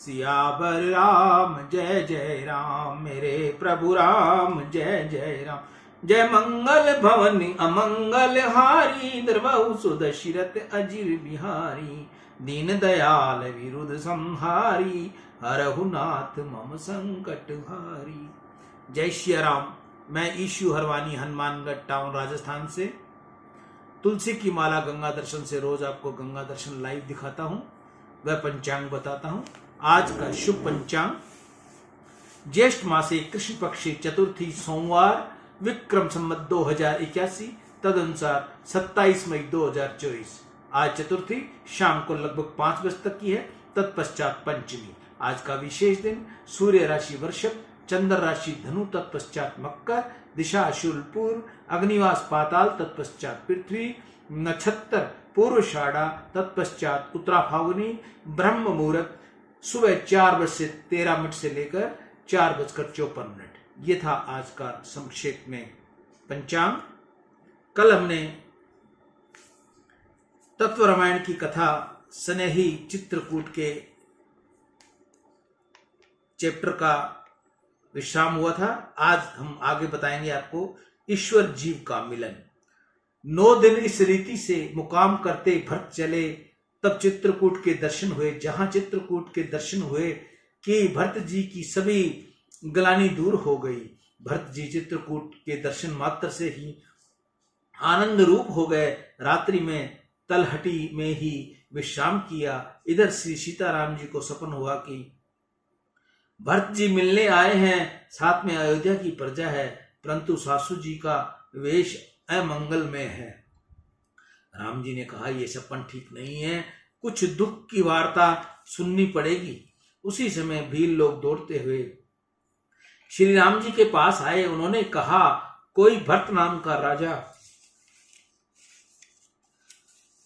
सियावर राम जय जय राम, मेरे प्रभु राम जय जय राम। जय मंगल भवन अमंगल हारी, द्रवहु सुदशरथ अजिर बिहारी। दीन दयाल विरुद्ध संहारी, हरहु नाथ मम संकट हारी। जय श्री राम। मैं ईशु हरवानी, हनुमानगढ़ टाउन, राजस्थान से तुलसी की माला गंगा दर्शन से रोज आपको गंगा दर्शन लाइव दिखाता हूं, वह पंचांग बताता हूं। आज का शुभ पंचांग ज्येष्ठ मासे कृष्ण पक्षी चतुर्थी सोमवार, विक्रम संवत 2081, तदनुसार 27 मई 2024। आज चतुर्थी शाम को लगभग 5 बजे तक की है, तत्पश्चात पंचमी। आज का विशेष दिन, सूर्य राशि वृषभ, चंद्र राशि धनु, तत्पश्चात मकर, दिशा शूलपूर्व, अग्निवास पाताल, तत्पश्चात पृथ्वी, नक्षत्र पूर्वाषाढ़ा, तत्पश्चात उत्तरा फाल्गुनी, ब्रह्म मुहूर्त सुबह 4:13 से लेकर 4:54। ये था आज का संक्षेप में पंचांग। कल हमने तत्व रामायण की कथा स्नेही चित्रकूट के चैप्टर का विश्राम हुआ था। आज हम आगे बताएंगे आपको ईश्वर जीव का मिलन। 9 दिन इस रीति से मुकाम करते भरत चले, तब चित्रकूट के दर्शन हुए। जहां चित्रकूट के दर्शन हुए कि भरत जी की सभी ग्लानि दूर हो गई। भरत जी चित्रकूट के दर्शन मात्र से ही आनंद रूप हो गए। रात्रि में तलहटी में ही विश्राम किया। इधर श्री सीताराम जी को सपन हुआ कि भरत जी मिलने आए हैं, साथ में अयोध्या की प्रजा है, परंतु सासू जी का वेश अमंगलमय है। राम जी ने कहा यह सपन ठीक नहीं है, कुछ दुख की वार्ता सुननी पड़ेगी। उसी समय भील लोग दौड़ते हुए श्री राम जी के पास आए। उन्होंने कहा कोई भरत नाम का राजा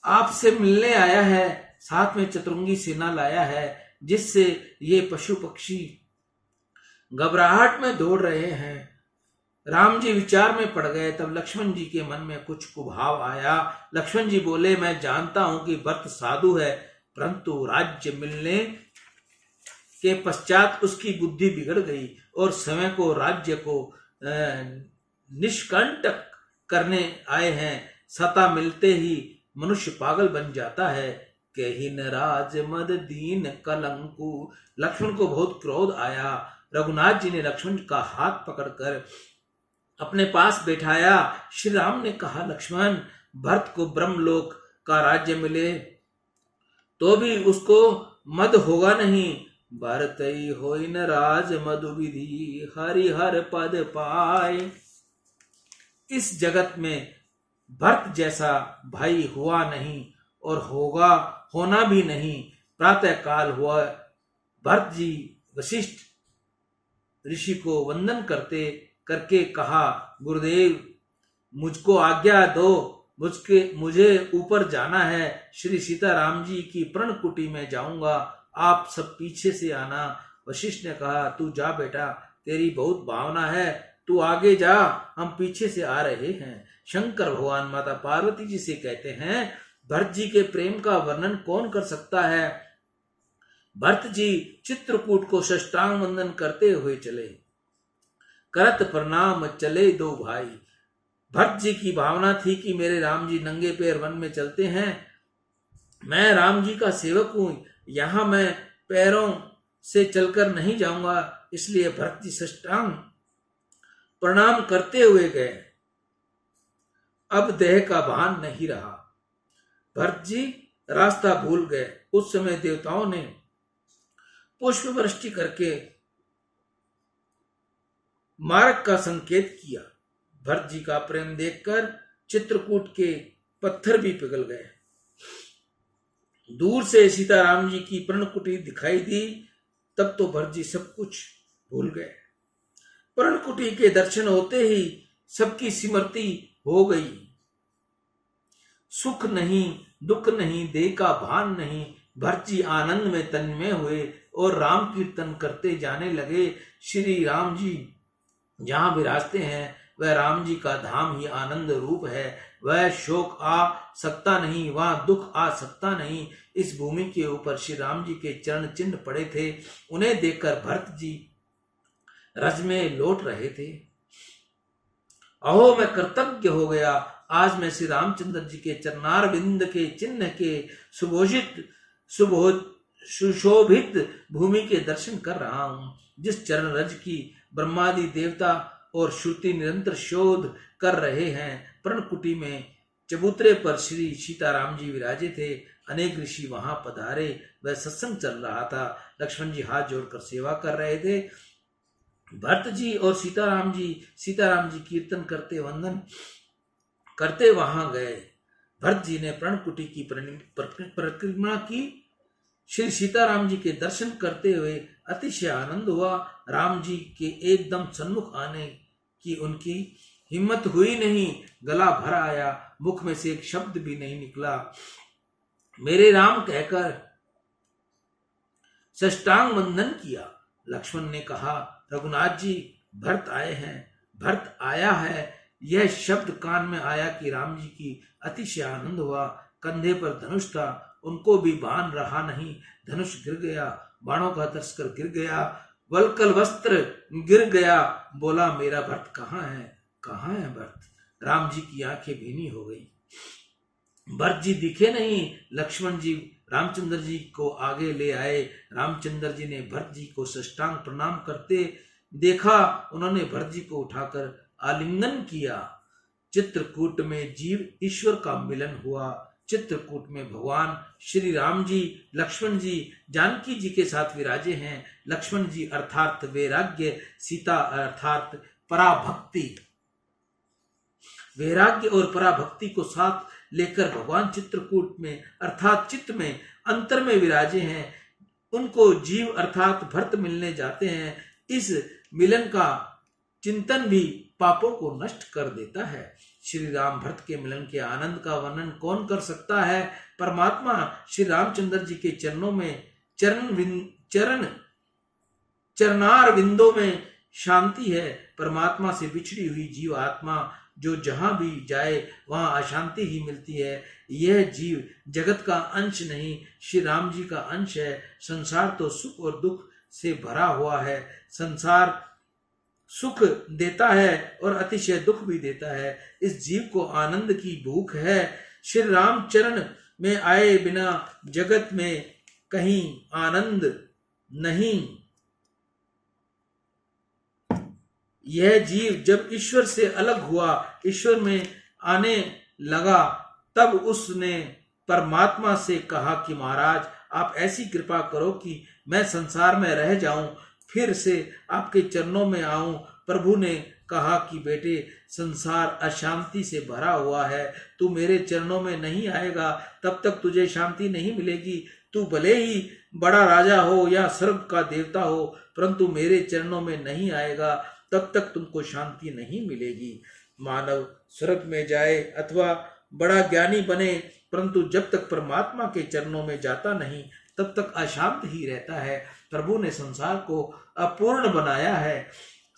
आपसे मिलने आया है, साथ में चतुरंगी सेना लाया है, जिससे ये पशु पक्षी घबराहट में दौड़ रहे हैं। राम जी विचार में पड़ गए। तब लक्ष्मण जी के मन में कुछ कुभाव आया। लक्ष्मण जी बोले मैं जानता हूं कि भरत साधु है, परंतु राज्य मिलने के पश्चात उसकी बुद्धि बिगड़ गई और समय को राज्य को निष्कंटक करने आए हैं। सत्ता मिलते ही मनुष्य पागल बन जाता है। कही न राज मद दीन कलंकु। लक्ष्मण को बहुत क्रोध आया। रघुनाथ जी ने लक्ष्मण का हाथ पकड़कर अपने पास बैठाया। श्री राम ने कहा लक्ष्मण, भरत को ब्रह्मलोक का राज्य मिले तो भी उसको मद होगा नहीं। भरत ही होई न राज मधु विधि, हरिहर पद पाए। इस जगत में भरत जैसा भाई हुआ नहीं और होना भी नहीं। प्रातः काल हुआ, भरत जी वशिष्ठ ऋषि को वंदन करके कहा गुरुदेव मुझको आज्ञा दो, मुझे ऊपर जाना है। श्री सीताराम जी की प्रणकुटी में जाऊंगा, आप सब पीछे से आना। वशिष्ठ ने कहा तू जा बेटा, तेरी बहुत भावना है, तू आगे जा, हम पीछे से आ रहे हैं। शंकर भगवान माता पार्वती जी से कहते हैं भरत जी के प्रेम का वर्णन कौन कर सकता है। भरत जी चित्रकूट को साष्टांग वंदन करते हुए चले। करत प्रणाम चले दो भाई। भरत जी की भावना थी कि मेरे राम जी नंगे पैर वन में चलते हैं, मैं राम जी का सेवक हूं, यहां मैं पैरों से चलकर नहीं जाऊंगा। इसलिए भरत जी साष्टांग प्रणाम करते हुए गए। अब देह का भान नहीं रहा। भरत जी रास्ता भूल गए। उस समय देवताओं ने पुष्प वृष्टि करके मार्ग का संकेत किया। भरत जी का प्रेम देखकर चित्रकूट के पत्थर भी पिघल गए। दूर से सीताराम जी की प्रणकुटी दिखाई दी। तब तो भरत जी सब कुछ भूल गए। प्रणकुटी के दर्शन होते ही सबकी स्मृति हो गई। सुख नहीं, दुख नहीं, देह का भान नहीं। भरत जी आनंद में तन्मय हुए और राम कीर्तन करते जाने लगे। श्री राम जी जहां विराजते हैं वह राम जी का धाम ही आनंद रूप है। वह शोक आ सकता नहीं, वहां दुख आ सकता नहीं। इस भूमि के ऊपर श्री राम जी के चरण चिन्ह पड़े थे। उन्हें देखकर भरत जी रज में लौट रहे थे। अहो मैं कृतज्ञ हो गया, आज मैं श्री रामचंद्र जी के चरणार बिंद के चिन्ह के सुशोभित भूमि के दर्शन कर रहा हूं। जिस चरण रज की ब्रह्मादि देवता और श्रुति निरंतर शोध कर रहे हैं, पर्णकुटी में चबूतरे पर श्री सीताराम जी विराजे थे। अनेक ऋषि वहां पधारे, वह सत्संग चल रहा था। लक्ष्मण जी हाथ जोड़कर सेवा कर रहे थे। भरत जी और सीताराम जी कीर्तन करते वंदन करते वहां गए। भरत जी ने पर्णकुटी की परिक्रमा की। श्री सीताराम जी के दर्शन करते हुए अतिशय आनंद हुआ। राम जी के एकदम सन्मुख आने की उनकी हिम्मत हुई नहीं। गला भर आया, मुख में से एक शब्द भी नहीं निकला। मेरे राम कहकर साष्टांग वंदन किया। लक्ष्मण ने कहा, रघुनाथ जी भरत आए हैं, भरत आया है। यह शब्द कान में आया कि राम जी की अतिशय आनंद हुआ। कंधे पर धनुष था, उनको भी बांध रहा नहीं। धनुष गिर गया, बाणों का तस्कर गिर गया, वल्कल वस्त्र गिर गया। बोला, मेरा भरत कहाँ है, कहाँ है भरत? राम जी की आंखें भीनी हो गई। भरत जी दिखे नहीं। लक्ष्मण जी रामचंद्र जी को आगे ले आए। रामचंद्र जी ने भरत जी को साष्टांग प्रणाम करते देखा। उन्होंने भरत जी को उठाकर आलिंगन किया। चित्रकूट में जीव ईश्वर का मिलन हुआ। चित्रकूट में भगवान श्री राम जी लक्ष्मण जी जानकी जी के साथ विराजे हैं। लक्ष्मण जी अर्थात वैराग्य, सीता अर्थात पराभक्ति। वैराग्य और पराभक्ति को साथ लेकर भगवान चित्रकूट में अर्थात चित्त में अंतर में विराजे हैं। उनको जीव अर्थात भरत मिलने जाते हैं। इस मिलन का चिंतन भी पापों को नष्ट कर देता है। श्री राम भरत के मिलन के आनंद का वर्णन कौन कर सकता है? परमात्मा श्री रामचंद्र जी के चरणों में चरणार विंदों में शांति है। परमात्मा से बिछड़ी हुई जीव आत्मा जो जहां भी जाए वहां अशांति ही मिलती है। यह जीव जगत का अंश नहीं, श्री राम जी का अंश है। संसार तो सुख और दुख से भरा हुआ है। संसार सुख देता है और अतिशय दुख भी देता है। इस जीव को आनंद की भूख है। श्री राम चरण में आए बिना जगत में कहीं आनंद नहीं। यह जीव जब ईश्वर से अलग हुआ, ईश्वर में आने लगा, तब उसने परमात्मा से कहा कि महाराज आप ऐसी कृपा करो कि मैं संसार में रह जाऊं, फिर से आपके चरणों में आऊं। प्रभु ने कहा कि बेटे संसार अशांति से भरा हुआ है, तू मेरे चरणों में नहीं आएगा तब तक तुझे शांति नहीं मिलेगी। तू भले ही बड़ा राजा हो या स्वर्ग का देवता हो, परंतु मेरे चरणों में नहीं आएगा तब तक तुमको शांति नहीं मिलेगी। मानव स्वर्ग में जाए अथवा बड़ा ज्ञानी बने, परंतु जब तक परमात्मा के चरणों में जाता नहीं तब तक अशांत ही रहता है। प्रभु ने संसार को अपूर्ण बनाया है,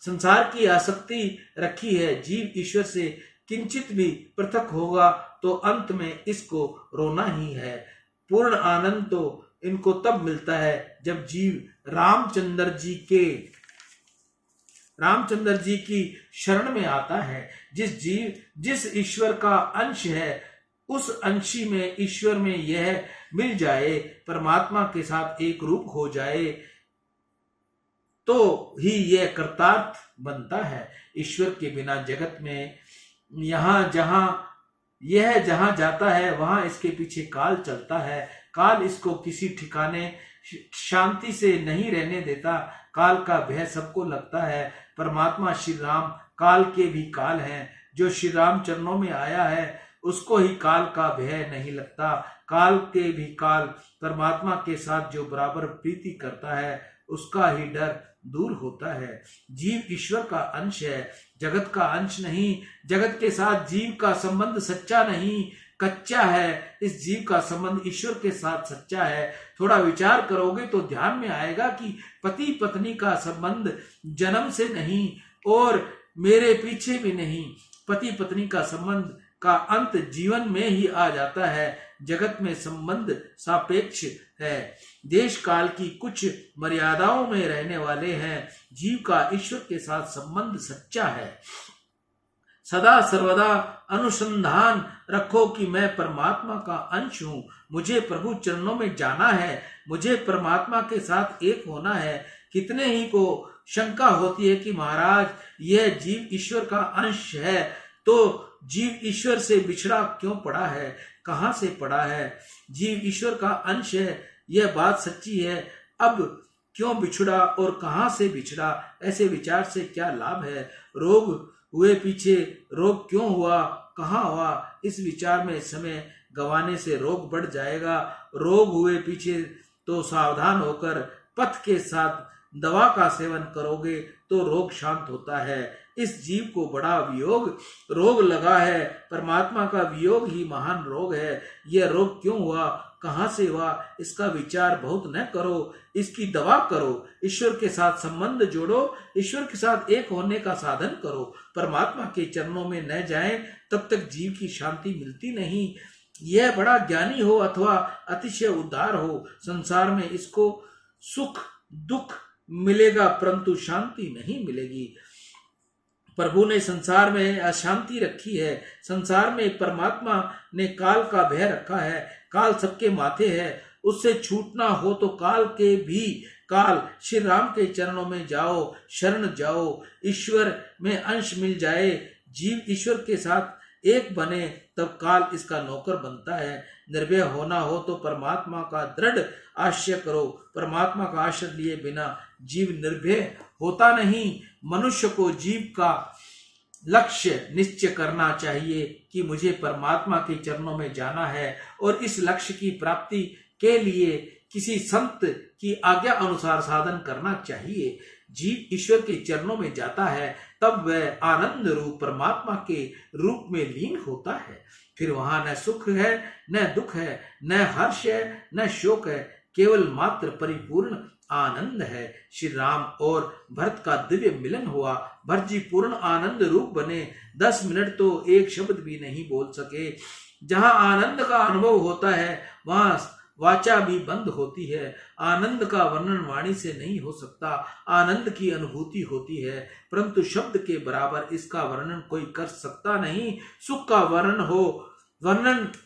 संसार की आसक्ति रखी है। जीव ईश्वर से किंचित भी पृथक होगा तो अंत में इसको रोना ही है। पूर्ण आनंद तो इनको तब मिलता है जब जीव रामचंद्र जी की शरण में आता है। जिस ईश्वर का अंश है, उस अंशी में ईश्वर में यह मिल जाए, परमात्मा के साथ एक रूप हो जाए, तो ही यह कृतार्थ बनता है। ईश्वर के बिना जगत में यह जहां जाता है वहां इसके पीछे काल चलता है। काल इसको किसी ठिकाने शांति से नहीं रहने देता। काल का भय सबको लगता है। परमात्मा श्री राम काल के भी काल हैं। जो श्री राम चरणों में आया है उसको ही काल का भय नहीं लगता। काल के भी काल परमात्मा के साथ जो बराबर प्रीति करता है उसका ही डर दूर होता है। जीव ईश्वर का अंश है, जगत का अंश नहीं। जगत के साथ जीव का संबंध सच्चा नहीं, कच्चा है। इस जीव का संबंध ईश्वर के साथ सच्चा है। थोड़ा विचार करोगे तो ध्यान में आएगा कि पति पत्नी का संबंध जन्म से नहीं और मेरे पीछे भी नहीं। पति पत्नी का संबंध का अंत जीवन में ही आ जाता है। जगत में संबंध सापेक्ष है, देश काल की कुछ मर्यादाओं में रहने वाले हैं। जीव का ईश्वर के साथ संबंध सच्चा है। सदा सर्वदा अनुसंधान रखो कि मैं परमात्मा का अंश हूँ, मुझे प्रभु चरणों में जाना है, मुझे परमात्मा के साथ एक होना है। कितने ही को शंका होती है कि महाराज यह जीव ईश्वर का अंश है, तो जीव ईश्वर से बिछड़ा क्यों पड़ा है, कहाँ से पड़ा है? जीव ईश्वर का अंश है, यह बात सच्ची है, अब क्यों बिछड़ा और कहाँ से बिछड़ा? ऐसे विचार से क्या लाभ है? रोग हुए पीछे रोग क्यों हुआ, कहाँ हुआ? इस विचार में समय गंवाने से रोग बढ़ जाएगा। रोग हुए पीछे तो सावधान होकर पथ के साथ दवा का सेवन करोगे तो रोग शांत होता है। इस जीव को बड़ा वियोग रोग लगा है, परमात्मा का वियोग ही महान रोग है। यह रोग क्यों हुआ, कहाँ से हुआ, इसका विचार बहुत न करो, इसकी दवा करो। ईश्वर के साथ संबंध जोड़ो, ईश्वर के साथ एक होने का साधन करो। परमात्मा के चरणों में न जाएं तब तक जीव की शांति मिलती नहीं। यह बड़ा ज्ञानी हो अथवा अतिशय उदार हो, संसार में इसको सुख दुख मिलेगा परंतु शांति नहीं मिलेगी। प्रभु ने संसार में अशांति रखी है। संसार में परमात्मा ने काल का भय रखा है। काल सबके माथे है, उससे छूटना हो तो काल के भी काल श्री राम के चरणों में जाओ, शरण जाओ, ईश्वर में अंश मिल जाए। जीव ईश्वर के साथ एक बने तब काल इसका नौकर बनता है। निर्भय होना हो तो परमात्मा का दृढ़ आश्रय करो। परमात्मा का आश्रय लिए बिना जीव निर्भय होता नहीं। मनुष्य को जीव का लक्ष्य निश्चय करना चाहिए कि मुझे परमात्मा के चरणों में जाना है, और इस लक्ष्य की प्राप्ति के लिए किसी संत की आज्ञा अनुसार साधन करना चाहिए। जीव ईश्वर के चरणों में जाता है तब वह आनंद रूप परमात्मा के रूप में लीन होता है। फिर वहां न सुख है, न दुख है, न हर्ष है, न शोक है, केवल मात्र परिपूर्ण आनंद है। श्री राम और भरत का दिव्य मिलन हुआ। भरत जी पूर्ण आनंद रूप बने। 10 मिनट तो एक शब्द भी नहीं बोल सके। जहां आनंद का अनुभव होता है वहां वाचा भी बंद होती है। आनंद का वर्णन वाणी से नहीं हो सकता। आनंद की अनुभूति होती है परंतु शब्द के बराबर इसका वर्णन कोई कर सकता नहीं। सुख का वर्णन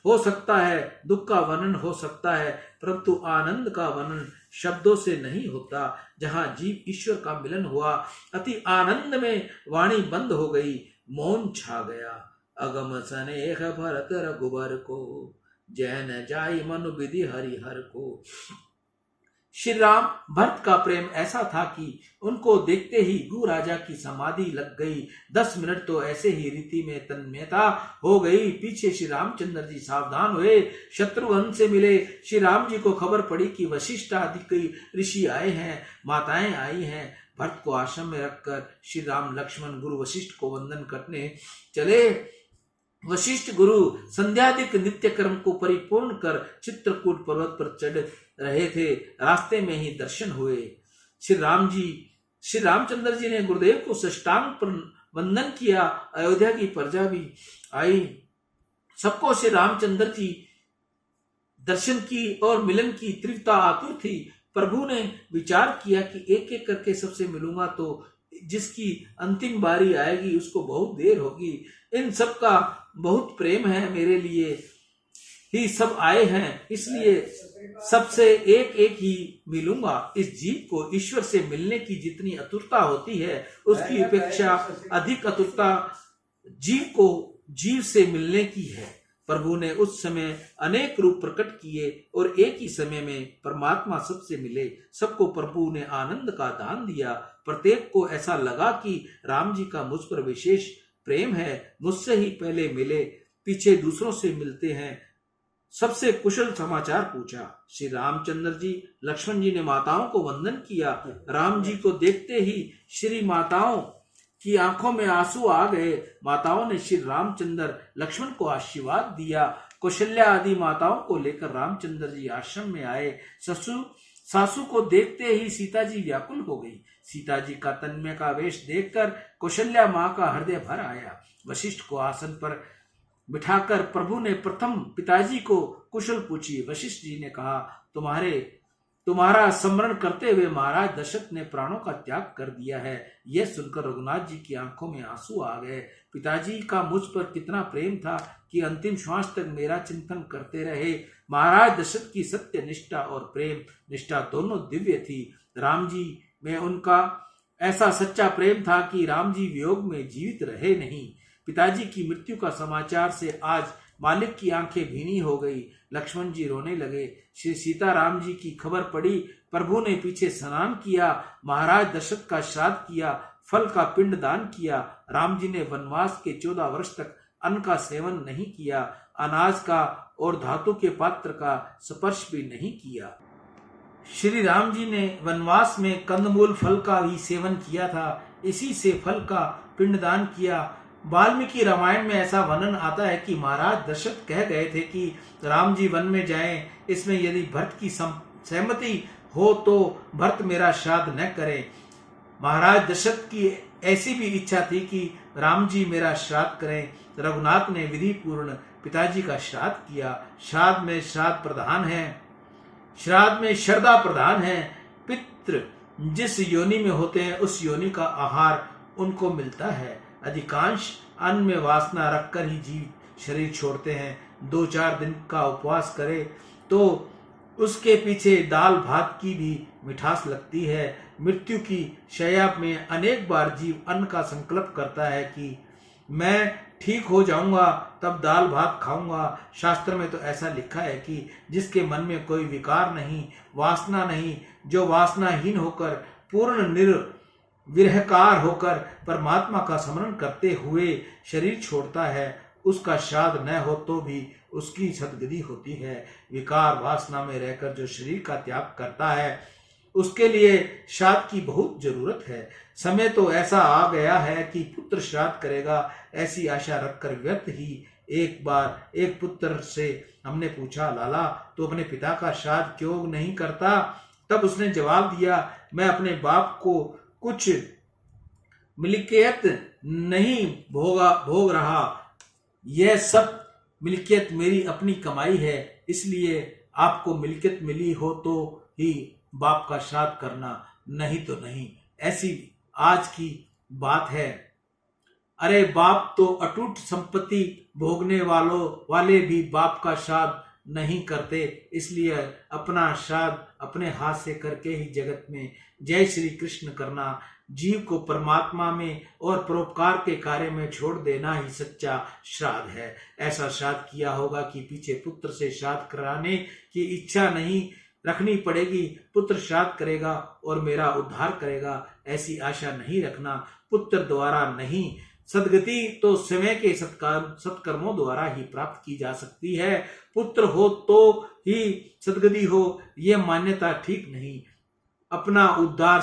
हो सकता है, दुख का वर्णन हो सकता है, परंतु आनंद का वर्णन शब्दों से नहीं होता। जहां जीव ईश्वर का मिलन हुआ, अति आनंद में वाणी बंद हो गई, मौन छा गया। अगम स्नेह भरत रघुबर को, जैन जाई मनु विधि हरिहर को। श्री राम भरत का प्रेम ऐसा था कि उनको देखते ही गु राजा की समाधि लग गई। 10 मिनट तो ऐसे ही रीति में तन्मयता हो गई। पीछे श्री रामचंद्र जी सावधान हुए, शत्रुघ्न से मिले। श्री राम जी को खबर पड़ी कि वशिष्ठ आदि कई ऋषि आए हैं, माताएं आई हैं। भरत को आश्रम में रखकर श्री राम लक्ष्मण गुरु वशिष्ठ को वंदन करने चले। वशिष्ठ गुरु संध्यादिक नित्य कर्म को परिपूर्ण कर चित्रकूट पर्वत पर चढ़ रहे थे। रास्ते में ही दर्शन हुए। श्री रामचंद्र जी ने गुरुदेव को साष्टांग पर वंदन किया। अयोध्या की प्रजा भी आई। सबको श्री रामचंद्र जी दर्शन की और मिलन की तीव्रता आतुर थी। प्रभु ने विचार किया कि एक एक करके सबसे मिलूंगा तो जिसकी अंतिम बारी आएगी उसको बहुत देर होगी। इन सब का बहुत प्रेम है, मेरे लिए ही सब आए हैं, इसलिए सबसे एक एक ही मिलूंगा। इस जीव को ईश्वर से मिलने की जितनी आतुरता होती है उसकी अपेक्षा अधिक आतुरता जीव को जीव से मिलने की है। प्रभु ने उस समय अनेक रूप प्रकट किए और एक ही समय में परमात्मा सबसे मिले। सबको प्रभु ने आनंद का दान दिया। प्रत्येक को ऐसा लगा कि राम जी का मुझ पर विशेष प्रेम है, मुझसे ही पहले मिले, पीछे दूसरों से मिलते हैं। सबसे कुशल समाचार पूछा। श्री रामचंद्र जी लक्ष्मण जी ने माताओं को वंदन किया। राम जी को देखते ही श्री माताओं की आंखों में आंसू आ गए। माताओं ने श्री रामचंद्र लक्ष्मण को आशीर्वाद दिया। कौशल्या आदि माताओं को लेकर रामचंद्र जी आश्रम में आए। सासू को देखते ही सीता जी व्याकुल हो गई। सीता जी का तन्मय का वेश देखकर कौशल्या माँ का हृदय भर आया। वशिष्ठ को आसन पर बिठाकर प्रभु ने प्रथम पिताजी को कुशल पूछी। वशिष्ठ जी ने कहा, तुम्हारा स्मरण करते हुए महाराज दशरथ ने प्राणों का त्याग कर दिया है। यह सुनकर रघुनाथ जी की आंखों में आंसू आ गए। पिताजी का मुझ पर कितना प्रेम था कि अंतिम श्वास तक मेरा चिंतन करते रहे। महाराज दशरथ की सत्य निष्ठा और प्रेम निष्ठा दोनों दिव्य थी। राम जी में उनका ऐसा सच्चा प्रेम था कि राम जी वियोग में जीवित रहे नहीं। पिताजी की मृत्यु का समाचार से आज मालिक की आंखें भीनी हो गई। लक्ष्मण जी रोने लगे। श्री सीताराम जी की खबर पड़ी। प्रभु ने पीछे स्नान किया, महाराज दशरथ का श्राद्ध किया, फल का पिंड दान किया। राम जी ने वनवास के 14 वर्ष तक अन्न का सेवन नहीं किया, अनाज का और धातु के पात्र का स्पर्श भी नहीं किया। श्री राम जी ने वनवास में कंदमूल फल का भी सेवन किया था, इसी से फल का पिंडदान किया। वाल्मीकि रामायण में ऐसा वर्णन आता है कि महाराज दशरथ कह गए थे कि राम जी वन में जाएं, इसमें यदि भरत की सहमति हो तो भरत मेरा श्राद्ध न करें। महाराज दशरथ की ऐसी भी इच्छा थी कि राम जी मेरा श्राद्ध करें। रघुनाथ ने विधि पूर्ण पिताजी का श्राद्ध किया। श्राद्ध में श्राद्ध प्रधान है, श्राद्ध में श्रद्धा प्रधान है। पितृ जिस योनि में होते हैं उस योनि का आहार उनको मिलता है। अधिकांश अन्न में वासना रखकर ही जीव शरीर छोड़ते हैं। 2-4 दिन का उपवास करे तो उसके पीछे दाल भात की भी मिठास लगती है। मृत्यु की शैया में अनेक बार जीव अन्न का संकल्प करता है कि मैं ठीक हो जाऊंगा तब दाल भात खाऊंगा। शास्त्र में तो ऐसा लिखा है कि जिसके मन में कोई विकार नहीं, वासना नहीं, जो वासनाहीन होकर पूर्ण निर्विरहकार होकर परमात्मा का स्मरण करते हुए शरीर छोड़ता है, उसका श्राद्ध न हो तो भी उसकी सद्गति होती है। विकार वासना में रहकर जो शरीर का त्याग करता है उसके लिए श्राद्ध की बहुत जरूरत है। समय तो ऐसा आ गया है कि पुत्र श्राद्ध करेगा ऐसी आशा रखकर व्यर्थ ही। एक बार एक पुत्र से हमने पूछा, लाला तो अपने पिता का श्राद्ध क्यों नहीं करता? तब उसने जवाब दिया, मैं अपने बाप को कुछ मिल्कियत नहीं भोग रहा, यह सब मिल्कियत मेरी अपनी कमाई है, इसलिए आपको मिल्कियत मिली हो तो ही बाप का श्राद्ध करना, नहीं तो नहीं। ऐसी आज की बात है। अरे बाप तो अटूट संपत्ति भोगने वाले भी बाप का श्राद्ध नहीं करते, इसलिए अपना श्राद्ध अपने हाथ से करके ही जगत में जय श्री कृष्ण करना, जीव को परमात्मा में और परोपकार के कार्य में छोड़ देना ही सच्चा श्राद्ध है। ऐसा श्राद्ध किया होगा कि पीछे पुत्र से श्राद्ध कराने की इच्छा नहीं रखनी पड़ेगी। पुत्र श्राद्ध करेगा और मेरा उद्धार करेगा ऐसी आशा नहीं रखना। पुत्र द्वारा नहीं, सद्गति तो समय के सत्कर्मों द्वारा ही प्राप्त की जा सकती है। पुत्र हो तो ही सद्गति हो, यह मान्यता ठीक नहीं। अपना उद्धार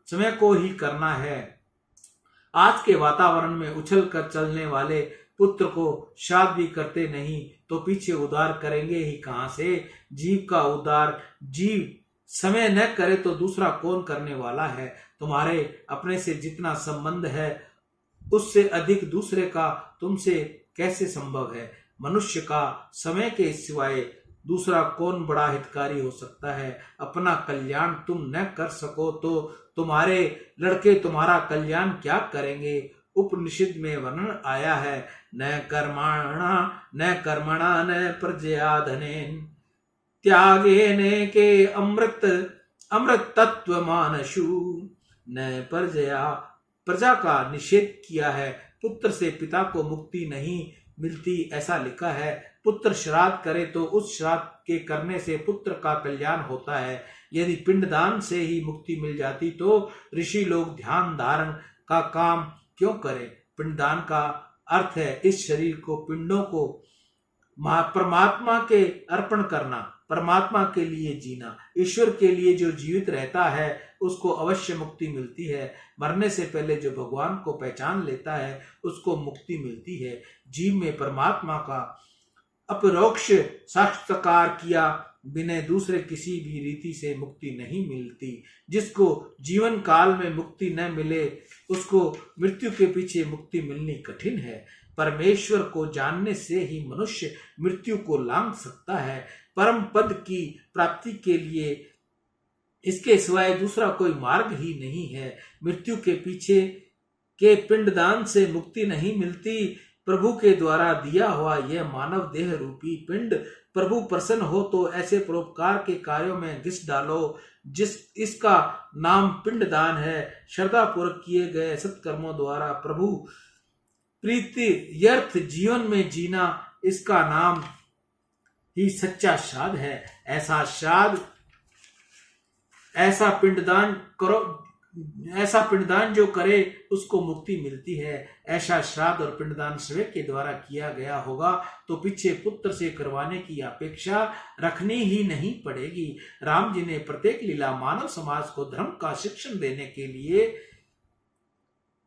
समय को ही करना है। आज के वातावरण में उछल कर चलने वाले पुत्र को श्राद्ध भी करते नहीं तो पीछे उद्धार करेंगे ही कहां से? जीव का उद्धार जीव समय न करे तो दूसरा कौन करने वाला है? तुम्हारे अपने से जितना संबंध है उससे अधिक दूसरे का तुमसे कैसे संभव है? मनुष्य का समय के सिवाय दूसरा कौन बड़ा हितकारी हो सकता है? अपना कल्याण तुम न कर सको तो तुम्हारे लड़के तुम्हारा कल्याण क्या करेंगे? उपनिषद में वर्णन आया है, न कर्मणा न प्रजया धनेन त्यागेन के अमृत तत्व मानसु। न प्रजा का निषेध किया है। पुत्र से पिता को मुक्ति नहीं मिलती ऐसा लिखा है। पुत्र श्राद्ध करे तो उस श्राद्ध के करने से पुत्र का कल्याण होता है। यदि पिंडदान से ही मुक्ति मिल जाती तो ऋषि लोग ध्यान धारण का काम क्यों करें? पिंडदान का अर्थ है इस शरीर को, पिंडों को परमात्मा के अर्पण करना, परमात्मा के लिए जीना। ईश्वर के लिए जो जीवित रहता है उसको अवश्य मुक्ति मिलती है। मरने से पहले जो भगवान को पहचान लेता है उसको मुक्ति मिलती है। जीव में परमात्मा का अपरोक्ष साक्षात्कार किया बिना दूसरे किसी भी रीति से मुक्ति नहीं मिलती। जिसको जीवन काल में मुक्ति न मिले उसको मृत्यु के पीछे मुक्ति मिलनी कठिन है। परमेश्वर को जानने से ही मनुष्य मृत्यु को लांघ सकता है। परम पद की प्राप्ति के लिए इसके सिवाय दूसरा कोई मार्ग ही नहीं है। मृत्यु के पीछे के पिंडदान से मुक्ति नहीं मिलती। प्रभु के द्वारा दिया हुआ यह मानव देह रूपी पिंड प्रभु प्रसन्न हो तो ऐसे परोपकार के कार्यों में घिस डालो जिस इसका नाम पिंडदान है। श्रद्धा पूर्वक किए गए सत्कर्मों द्वारा प्रभु प्रीत्यर्थ जीवन में जीना, इसका नाम ही सच्चा श्राद्ध है। ऐसा पिंडदान जो करे उसको मुक्ति मिलती है। ऐसा श्राद्ध और पिंडदान स्वयं के द्वारा किया गया होगा तो पीछे पुत्र से करवाने की अपेक्षा रखनी ही नहीं पड़ेगी। राम जी ने प्रत्येक लीला मानव समाज को धर्म का शिक्षण देने के लिए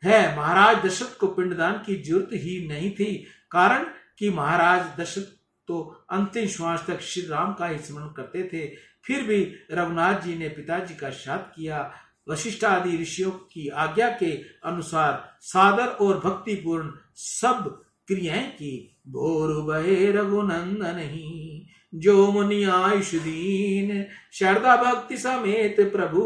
है। महाराज दशरथ को पिंडदान की जरूरत ही नहीं थी, कारण कि महाराज दशरथ तो अंतिम श्वास तक श्री राम का ही स्मरण करते थे। फिर भी रघुनाथ जी ने पिताजी का श्राद्ध किया। वशिष्ठ आदि ऋषियों की आज्ञा के अनुसार सादर और भक्तिपूर्ण सब क्रियाएं की। भोर भये रघुनंदन ही जो मुनि आयुष दीन, श्रद्धा भक्ति समेत प्रभु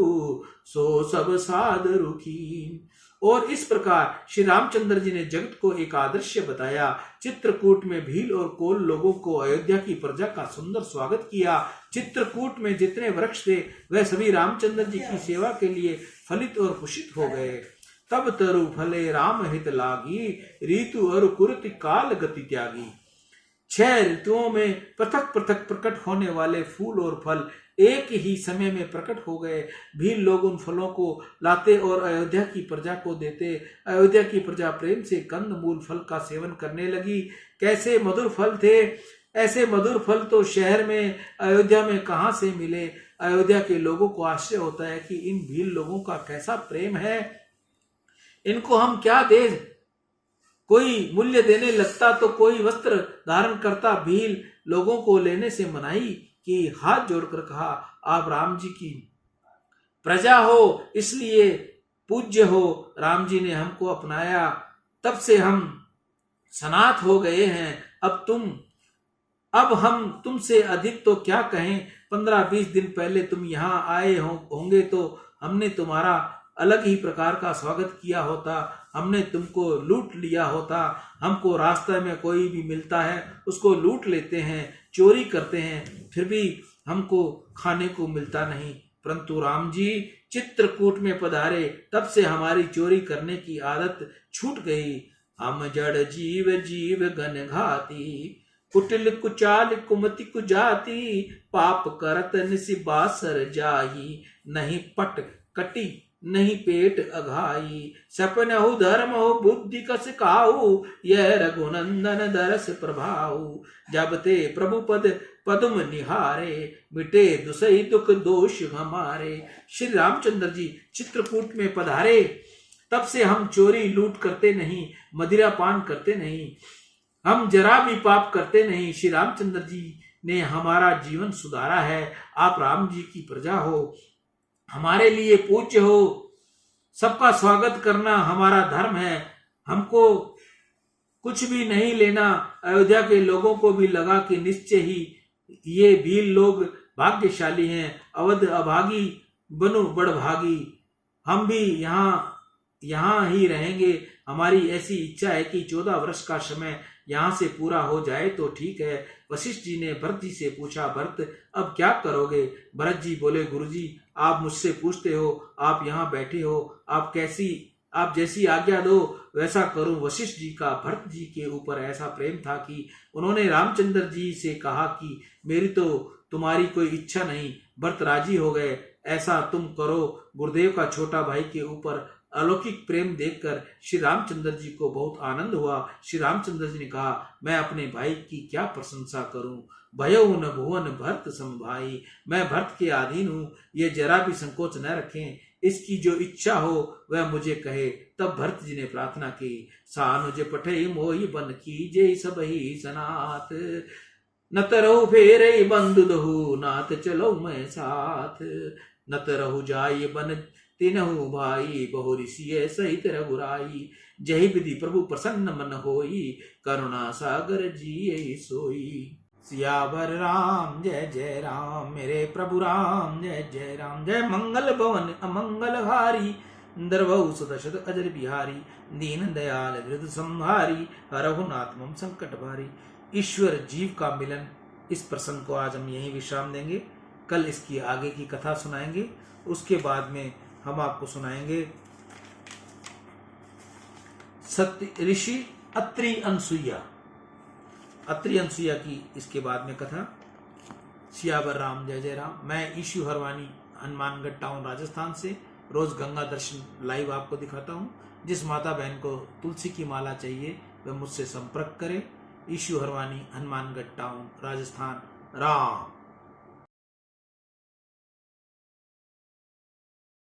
सो सब साध रुखीन। और इस प्रकार श्री रामचंद्र जी ने जगत को एक आदर्श बताया। चित्रकूट में भील और कोल लोगों को अयोध्या की प्रजा का सुंदर स्वागत किया। चित्रकूट में जितने वृक्ष थे वह सभी रामचंद्र जी की सेवा के लिए फलित और पुष्पित हो गए। तब तरु फले राम हित लागी, ऋतु और कुरुति काल गति त्यागी। 6 ऋतुओं में पृथक पृथक प्रकट होने वाले फूल और फल एक ही समय में प्रकट हो गए। भील लोग उन फलों को लाते और अयोध्या की प्रजा को देते। अयोध्या की प्रजा प्रेम से कंद मूल फल का सेवन करने लगी। कैसे मधुर फल थे, ऐसे मधुर फल तो शहर में अयोध्या में कहां से मिले। अयोध्या के लोगों को आश्चर्य होता है कि इन भील लोगों का कैसा प्रेम है, इनको हम क्या दे। कोई मूल्य देने लगता तो कोई वस्त्र धारण करता। भील लोगों को लेने से मनाही कि हाथ जोड़कर कहा, आप राम जी की प्रजा हो इसलिए पूज्य हो। राम जी ने हमको अपनाया, तब से हम सनाथ हो गए हैं। अब हम तुमसे अधिक तो क्या कहें। 15-20 दिन पहले तुम यहाँ आए होंगे तो हमने तुम्हारा अलग ही प्रकार का स्वागत किया होता। हमने तुमको लूट लिया होता। हमको रास्ते में कोई भी मिलता है उसको लूट लेते हैं, चोरी करते हैं, फिर भी हमको खाने को मिलता नहीं। परंतु राम जी चित्रकूट में पधारे तब से हमारी चोरी करने की आदत छूट गई। हम जड़ जीव गन घाती, कुटिल कुचाल कुमति कुजाति, पाप करत निसिबासर जाही, नहीं पट कटी नहीं पेट अघाई, सपनहु धर्म हो बुद्धि कस काऊ, यह रघुनंदन दरस प्रभाऊ। जब ते प्रभु पदम निहारे, मिटे दुसई दुख दोष हमारे। श्री रामचंद्र जी चित्रकूट में पधारे तब से हम चोरी लूट करते नहीं, मदिरा पान करते नहीं, हम जरा भी पाप करते नहीं। श्री रामचंद्र जी ने हमारा जीवन सुधारा है। आप राम जी की प्रजा हो, हमारे लिए पूज्य हो, सबका स्वागत करना हमारा धर्म है। हमको कुछ भी नहीं लेना। अयोध्या के लोगों को भी लगा कि निश्चय ही ये भील लोग भाग्यशाली हैं। अवध अभागी बनु बड़भागी, हम भी यहाँ ही रहेंगे। हमारी ऐसी इच्छा है कि 14 वर्ष का समय यहाँ से पूरा हो जाए तो ठीक है। वशिष्ठ जी ने भरत जी से पूछा, भरत अब क्या करोगे। भरत जी बोले, गुरुजी आप मुझसे पूछते हो, आप यहाँ बैठे हो, आप जैसी आज्ञा दो वैसा करूं। वशिष्ठ जी का भरत जी के ऊपर ऐसा प्रेम था कि उन्होंने रामचंद्र जी से कहा कि मेरी तो तुम्हारी कोई इच्छा नहीं। भरत राजी हो गए, ऐसा तुम करो। गुरुदेव का छोटा भाई के ऊपर अलौकिक प्रेम देखकर श्री रामचंद्र जी को बहुत आनंद हुआ। श्री रामचंद्र जी ने कहा, मैं अपने भाई की क्या प्रशंसा करूं। भयो न भुवन भरत सम भाई, मैं भरत के अधीन हूं, ये जरा भी संकोच न रखें। इसकी जो इच्छा हो वह मुझे कहे। तब भरत जी ने प्रार्थना की, सानुज पठे मोहि बन कीजे सब ही सनाथ, न तरहु फेरे बंधु दहु, नाथ चलो मैं साथ, न तरहु जाय बन तिनहु भाई, बहु ऋषि सहित रघुराई। जही विधि प्रभु प्रसन्न मन होई, करुणा सागर जी सोई। सियावर राम जय जय राम, मेरे प्रभु राम जय जय राम। जय मंगल भवन अमंगल हारी, दरवहु सदशत अजर बिहारी। दीन दयाल वृद्ध संहारी, हरहु नाथ मम संकट भारी। ईश्वर जीव का मिलन, इस प्रसंग को आज हम यहीं विश्राम देंगे। कल इसकी आगे की कथा सुनाएंगे। उसके बाद में हम आपको सुनाएंगे सत्य ऋषि अत्रि अनसुईया की इसके बाद में कथा। सियावर राम जय जय राम। मैं ईशु हरवानी हनुमानगढ़ टाउन राजस्थान से रोज गंगा दर्शन लाइव आपको दिखाता हूँ। जिस माता बहन को तुलसी की माला चाहिए वह मुझसे संपर्क करें। ईशु हरवानी हनुमानगढ़ टाउन राजस्थान। राम।